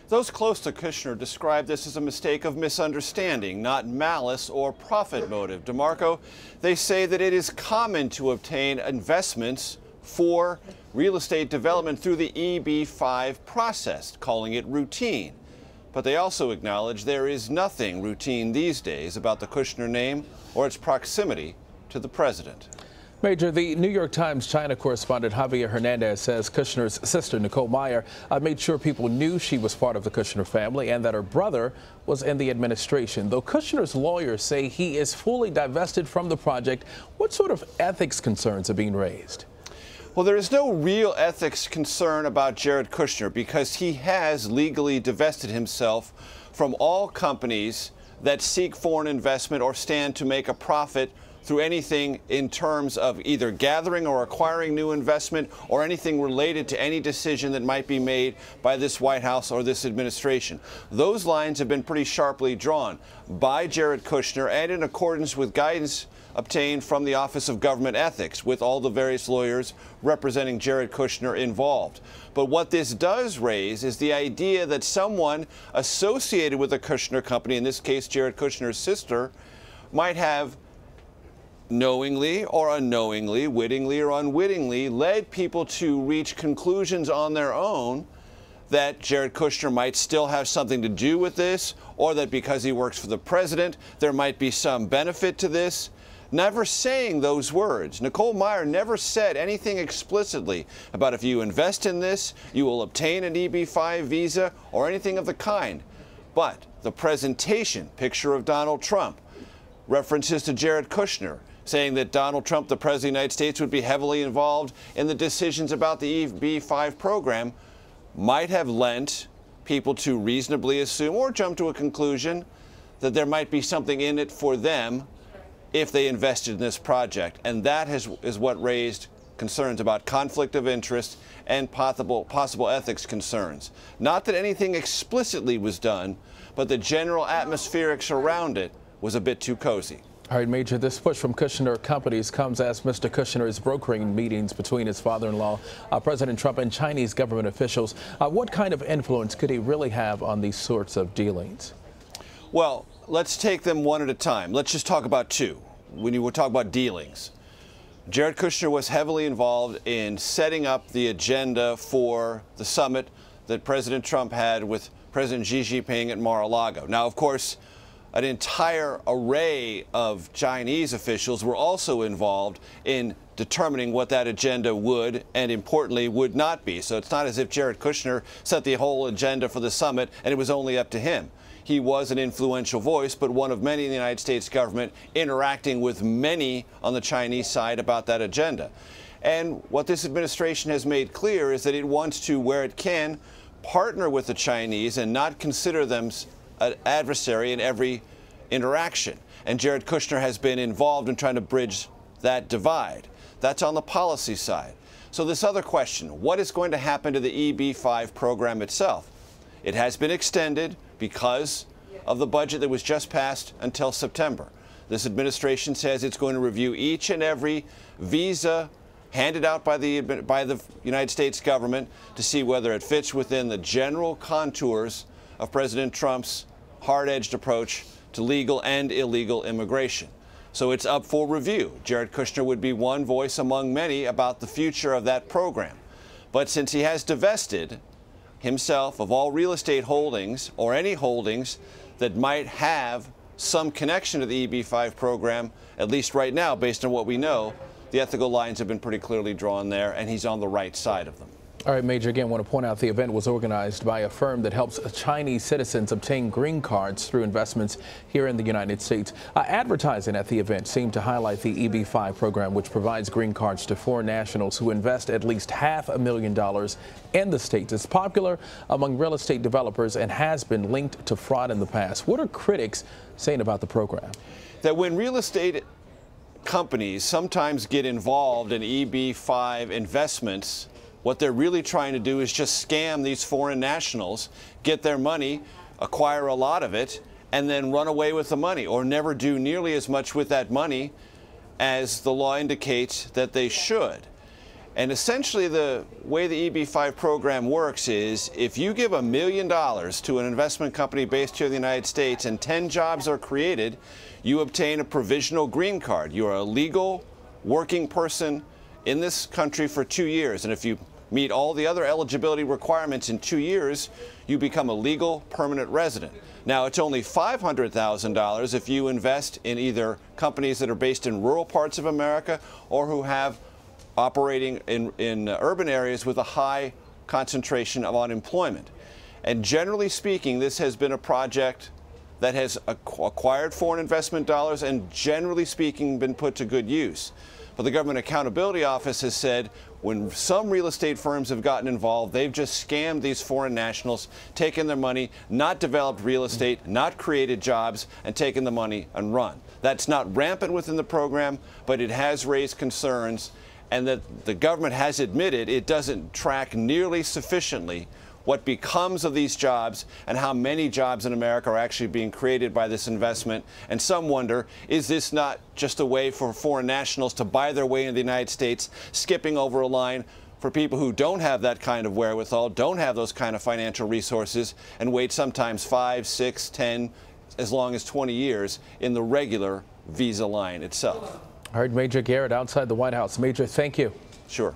Those close to Kushner describe this as a mistake of misunderstanding, not malice or profit motive. DeMarco, they say that it is common to obtain investments for real estate development through the EB-5 process, calling it routine. But they also acknowledge there is nothing routine these days about the Kushner name or its proximity to the president. Major, the New York Times China correspondent Javier Hernandez says Kushner's sister, Nicole Meyer, made sure people knew she was part of the Kushner family and that her brother was in the administration. Though Kushner's lawyers say he is fully divested from the project, what sort of ethics concerns are being raised? Well, there is no real ethics concern about Jared Kushner because he has legally divested himself from all companies that seek foreign investment or stand to make a profit through anything in terms of either gathering or acquiring new investment or anything related to any decision that might be made by this White House or this administration. Those lines have been pretty sharply drawn by Jared Kushner and in accordance with guidance obtained from the Office of Government Ethics, with all the various lawyers representing Jared Kushner involved. But what this does raise is the idea that someone associated with the Kushner company, in this case Jared Kushner's sister, might have knowingly or unknowingly, wittingly or unwittingly, led people to reach conclusions on their own that Jared Kushner might still have something to do with this, or that because he works for the president, there might be some benefit to this. Never saying those words. Nicole Meyer never said anything explicitly about if you invest in this, you will obtain an EB-5 visa or anything of the kind. But the presentation, picture of Donald Trump, references to Jared Kushner, saying that Donald Trump, the President of the United States, would be heavily involved in the decisions about the EB-5 program, might have lent people to reasonably assume or jump to a conclusion that there might be something in it for them if they invested in this project. And that is what raised concerns about conflict of interest and possible ethics concerns. Not that anything explicitly was done, but the general atmospherics around it was a bit too cozy. All right, Major, this push from Kushner companies comes as Mr. Kushner is brokering meetings between his father-in-law, President Trump, and Chinese government officials. What kind of influence could he really have on these sorts of dealings? Well, let's take them one at a time. Let's just talk about two. When you talk about dealings, Jared Kushner was heavily involved in setting up the agenda for the summit that President Trump had with President Xi Jinping at Mar-a-Lago. Now, of course, an entire array of Chinese officials were also involved in determining what that agenda would and, importantly, would not be. So it's not as if Jared Kushner set the whole agenda for the summit and it was only up to him. He was an influential voice, but one of many in the United States government, interacting with many on the Chinese side about that agenda. And what this administration has made clear is that it wants to, where it can, partner with the Chinese and not consider them an adversary in every interaction. And Jared Kushner has been involved in trying to bridge that divide. That's on the policy side. So this other question, what is going to happen to the EB-5 program itself? It has been extended because of the budget that was just passed until September. This administration says it's going to review each and every visa handed out by the United States government to see whether it fits within the general contours of President Trump's hard-edged approach to legal and illegal immigration. So it's up for review. Jared Kushner would be one voice among many about the future of that program. But since he has divested himself of all real estate holdings or any holdings that might have some connection to the EB-5 program, at least right now, based on what we know, the ethical lines have been pretty clearly drawn there, and he's on the right side of them. All right, Major, again, I want to point out the event was organized by a firm that helps Chinese citizens obtain green cards through investments here in the United States. Advertising at the event seemed to highlight the EB-5 program, which provides green cards to foreign nationals who invest at least $500,000 in the States. It's popular among real estate developers and has been linked to fraud in the past. What are critics saying about the program? That when real estate companies sometimes get involved in EB-5 investments, what they're really trying to do is just scam these foreign nationals, get their money, acquire a lot of it, and then run away with the money, or never do nearly as much with that money as the law indicates that they should. And essentially the way the EB-5 program works is if you give $1 million to an investment company based here in the United States and 10 jobs are created, you obtain a provisional green card. You are a legal working person in this country for 2 years. And if you meet all the other eligibility requirements in 2 years, you become a legal permanent resident. Now, it's only $500,000 if you invest in either companies that are based in rural parts of America or who have operating in urban areas with a high concentration of unemployment. And generally speaking, this has been a project that has acquired foreign investment dollars and generally speaking been put to good use. But the Government Accountability Office has said when some real estate firms have gotten involved, they've just scammed these foreign nationals, taken their money, not developed real estate, not created jobs, and taken the money and run. That's not rampant within the program, but it has raised concerns, and that the government has admitted it doesn't track nearly sufficiently what becomes of these jobs and how many jobs in America are actually being created by this investment. And some wonder, is this not just a way for foreign nationals to buy their way into the United States, skipping over a line for people who don't have that kind of wherewithal, don't have those kind of financial resources, and wait sometimes 5, 6, 10, as long as 20 years in the regular visa line itself? I heard Major Garrett outside the White House. Major, thank you. Sure.